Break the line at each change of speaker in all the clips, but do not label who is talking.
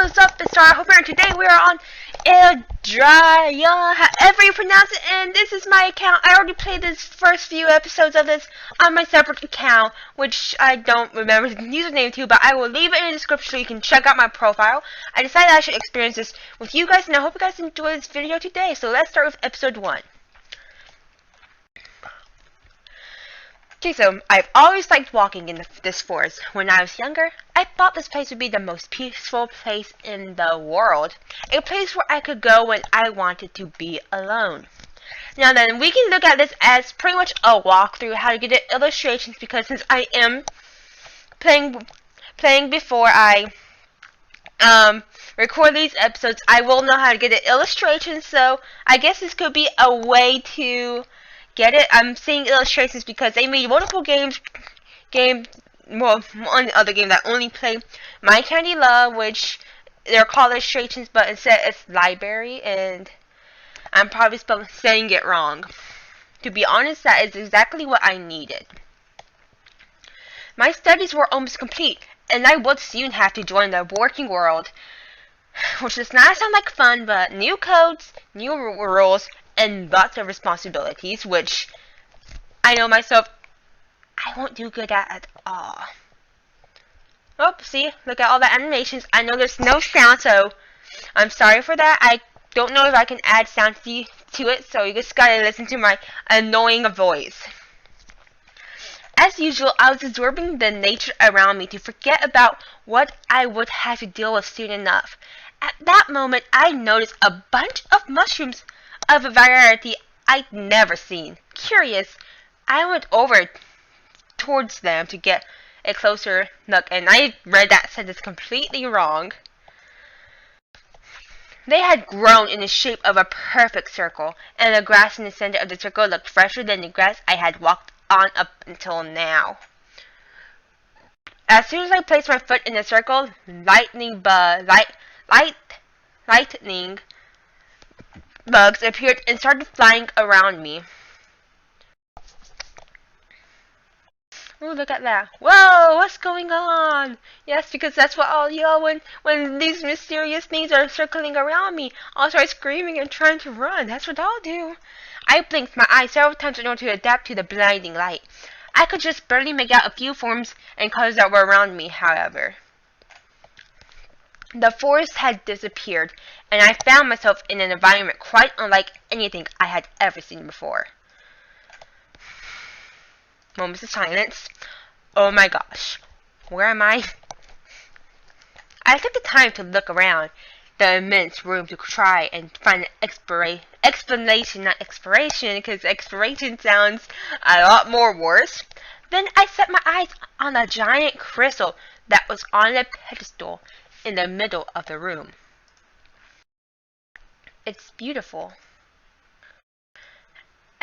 what's up? It's StarLightHope, and today we are on Eldarya, however you pronounce it, and this is my account. I already played this first few episodes of this on my separate account, which I don't remember the username to, but I will leave it in the description so you can check out my profile. I decided I should experience this with you guys, and I hope you guys enjoy this video today. So let's start with episode 1. Okay, so I've always liked walking in this forest. When I was younger, I thought this place would be the most peaceful place in the world. A place where I could go when I wanted to be alone. Now then, we can look at this as pretty much a walkthrough, how to get the illustrations, because since I am playing before I record these episodes, I will know how to get the illustrations, so I guess this could be a way to get it. I'm seeing illustrations because they made multiple well, one other game that only play My Candy Love, which they're called illustrations, but instead it's library, and I'm probably saying it wrong. To be honest, that is exactly what I needed. My studies were almost complete, and I would soon have to join the working world, which does not sound like fun, but new codes, new rules, and lots of responsibilities, which I know myself I won't do good at all. Oh, see? Look at all the animations. I know there's no sound, so I'm sorry for that. I don't know if I can add sound to it, so you just gotta listen to my annoying voice. As usual, I was absorbing the nature around me to forget about what I would have to deal with soon enough. At that moment, I noticed a bunch of mushrooms of a variety I'd never seen. Curious, I went over towards them to get a closer look, and I read that sentence completely wrong. They had grown in the shape of a perfect circle, and the grass in the center of the circle looked fresher than the grass I had walked on up until now. As soon as I placed my foot in the circle, lightning bugs appeared and started flying around me. Oh, look at that. Whoa, what's going on? Yes, because that's what I'll yell when these mysterious things are circling around me. I'll start screaming and trying to run. That's what I'll do. I blinked my eyes several times in order to adapt to the blinding light. I could just barely make out a few forms and colors that were around me, however. The forest had disappeared, and I found myself in an environment quite unlike anything I had ever seen before. Moments of silence. Oh my gosh. Where am I? I took the time to look around the immense room to try and find an explanation, not expiration, because expiration sounds a lot more worse. Then I set my eyes on a giant crystal that was on a pedestal in the middle of the room. It's beautiful.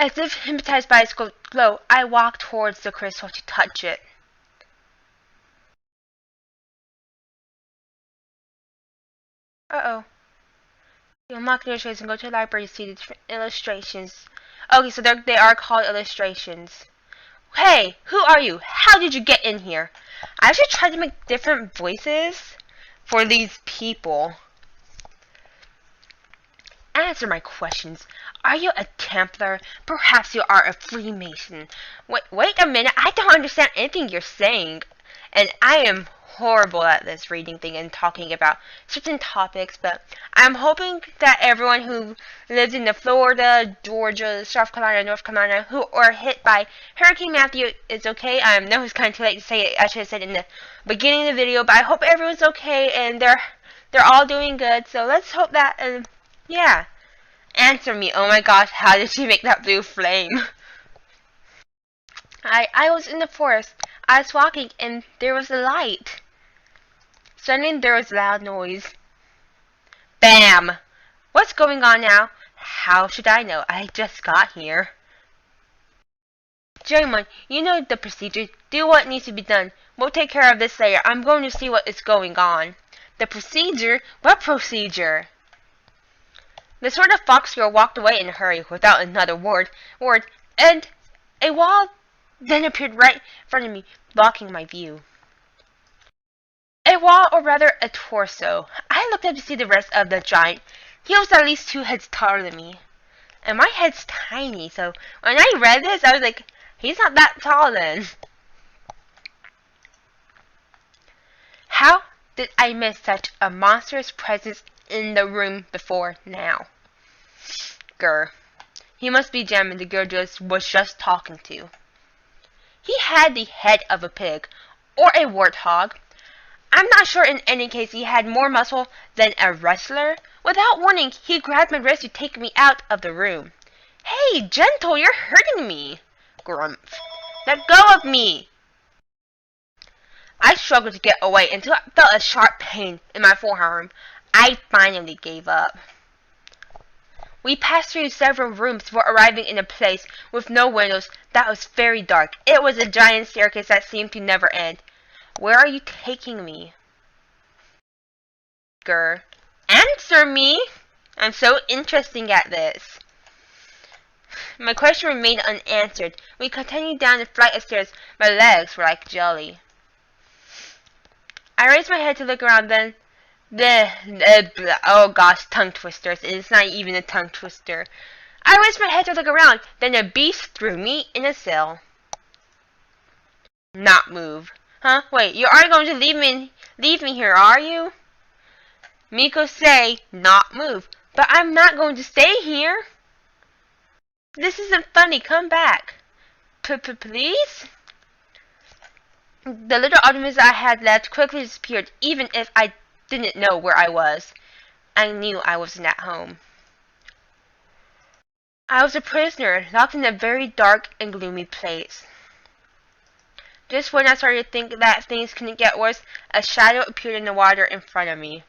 As if hypnotized by its glow, I walked towards the crystal to touch it. Uh-oh. You unlock the illustrations and go to the library to see the different illustrations. Okay, so they are called illustrations. Hey, who are you? How did you get in here? I should try to make different voices for these people. Answer my questions. Are you a Templar? Perhaps you are a Freemason. Wait a minute. I don't understand anything you're saying. And I am horrible at this reading thing and talking about certain topics, but I'm hoping that everyone who lives in the Florida, Georgia, South Carolina, North Carolina, who are hit by Hurricane Matthew is okay. I know it's kind of too late to say it. I should have said it in the beginning of the video, but I hope everyone's okay and they're all doing good. So let's hope that, yeah. Answer me. Oh my gosh, how did she make that blue flame? I was in the forest. I was walking and there was a light. Suddenly there was loud noise. Bam! What's going on now? How should I know? I just got here. Jeremy, you know the procedure. Do what needs to be done. We'll take care of this later. I'm going to see what is going on. The procedure? What procedure? The sort of fox girl walked away in a hurry without another word, and a wall then appeared right in front of me, blocking my view. A wall, or rather a torso. I looked up to see the rest of the giant, he was at least 2 heads taller than me. And my head's tiny, so when I read this, I was like, he's not that tall then. How did I miss such a monstrous presence in the room before now? Grr. He must be Gem and the girl was just talking to. He had the head of a pig, or a warthog. I'm not sure, in any case he had more muscle than a wrestler. Without warning, he grabbed my wrist to take me out of the room. Hey, gentle, you're hurting me. Grumph. Let go of me. I struggled to get away until I felt a sharp pain in my forearm. I finally gave up. We passed through several rooms before arriving in a place with no windows that was very dark. It was a giant staircase that seemed to never end. Where are you taking me? Grr. Answer me! I'm so interested at this. My question remained unanswered. We continued down the flight of stairs. My legs were like jelly. I raised my head to look around, then oh gosh, tongue twisters. It's not even a tongue twister. I raised my head to look around, then a beast threw me in a cell. Not move. Huh? Wait, you aren't going to leave me here, are you? Miko say, not move. But I'm not going to stay here. This isn't funny. Come back. Please? The little optimism I had left quickly disappeared, even if I didn't know where I was. I knew I wasn't at home. I was a prisoner, locked in a very dark and gloomy place. Just when I started to think that things couldn't get worse, a shadow appeared in the water in front of me.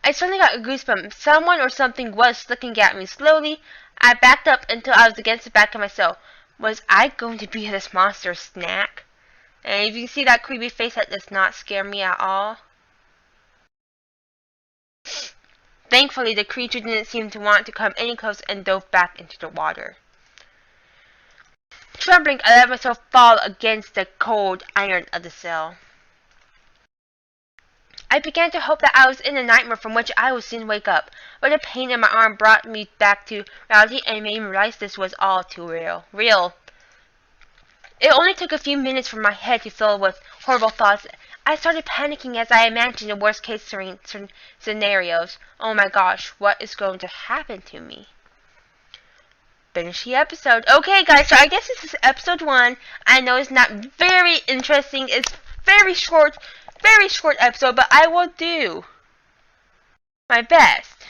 I suddenly got a goosebump. Someone or something was looking at me. Slowly, I backed up until I was against the back of my cell. Was I going to be this monster's snack? And if you can see that creepy face, that does not scare me at all. Thankfully, the creature didn't seem to want to come any closer and dove back into the water. Trembling, I let myself fall against the cold iron of the cell. I began to hope that I was in a nightmare from which I would soon wake up, but a pain in my arm brought me back to reality and made me realize this was all too real. It only took a few minutes for my head to fill with horrible thoughts. I started panicking as I imagined the worst-case scenarios. Oh my gosh, what is going to happen to me? Finish the episode. Okay, guys, so I guess this is episode 1. I know it's not very interesting. It's very short episode, but I will do my best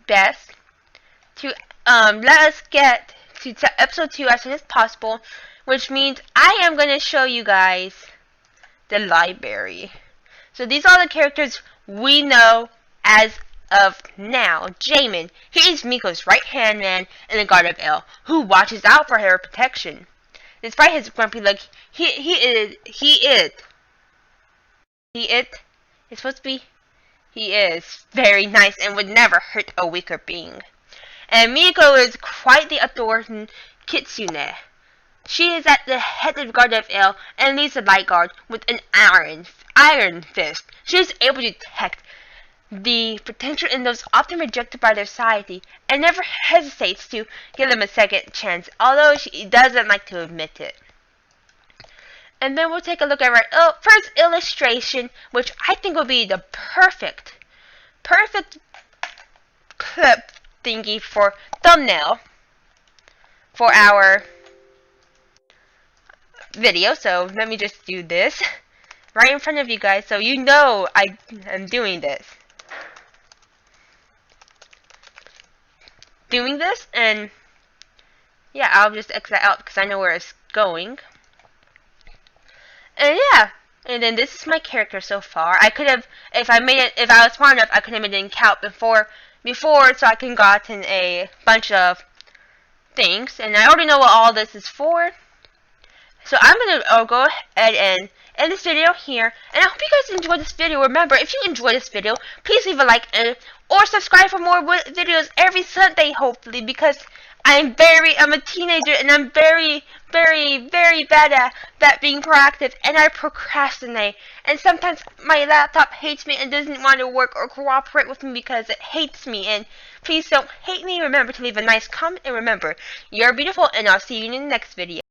to let us get to episode 2 as soon as possible, which means I am going to show you guys the library. So these are the characters we know as of now. Jamin, he is Miko's right-hand man and the guard of El, who watches out for her protection. Despite his grumpy look, he is very nice and would never hurt a weaker being. And Miko is quite the adoring kitsune. She is at the head of the Guard of El and leads the Light Guard with an iron fist. She is able to detect the potential in those often rejected by their society and never hesitates to give them a second chance, although she doesn't like to admit it. And then we'll take a look at our first illustration, which I think will be the perfect clip thingy for thumbnail for our video. So let me just do this right in front of you guys so you know I am doing this. And yeah, I'll just X that out because I know where it's going. And yeah, and then this is my character so far. I could have, if I was smart enough, I could have made it in count before, so I can gotten a bunch of things. And I already know what all this is for. So I'm gonna go ahead and end this video here. And I hope you guys enjoyed this video. Remember, if you enjoyed this video, please leave a like or subscribe for more videos every Sunday, hopefully, because I'm a teenager, and I'm very, very, very bad at being proactive, and I procrastinate. And sometimes my laptop hates me and doesn't want to work or cooperate with me because it hates me. And please don't hate me. Remember to leave a nice comment, and remember, you're beautiful, and I'll see you in the next video.